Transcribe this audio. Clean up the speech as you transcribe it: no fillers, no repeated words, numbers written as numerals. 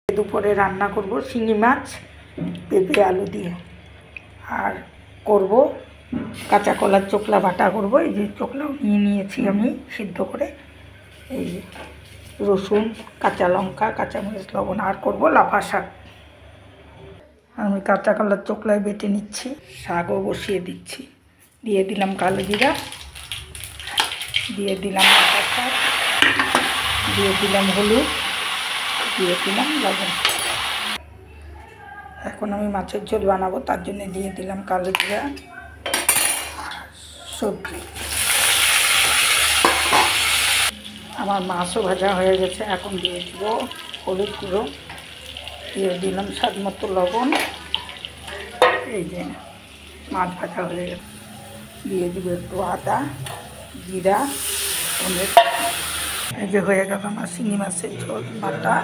দুপুরে রান্না করব শিঙি মাছ পেঁপে আলু দিয়ে, আর করব কাঁচা কলার চোকলা বাটা করব। এই যে চোকলাও নিয়ে নিয়েছি আমি সিদ্ধ করে, এই রসুন কাঁচা লঙ্কা কাঁচামরিচ লবণ, আর করব লাফা শাক। আমি কাঁচা কলার চোকলায় বেটে নিচ্ছি, শাকও বসিয়ে দিচ্ছি। দিয়ে দিলাম কালো জিরা, দিয়ে দিলাম লাফা শাক, দিয়ে দিলাম হলুদ, দিয়ে দিলাম লবণ। এখন আমি মাছের ঝোল বানাবো, তার জন্য দিয়ে দিলাম কালো জিরা সবজি। আমার মাছও ভাজা হয়ে গেছে, এখন দিয়ে দিব হলুদ গুঁড়ো, দিয়ে দিলাম স্বাদ মতো লবণ। এই যে মাছ ভাজা হয়ে গেছে, দিয়ে দিব একটু আদা জিরা ধনে। এই যে হয়ে গেল আমার শিঙি মাছের ঝোল বাটা।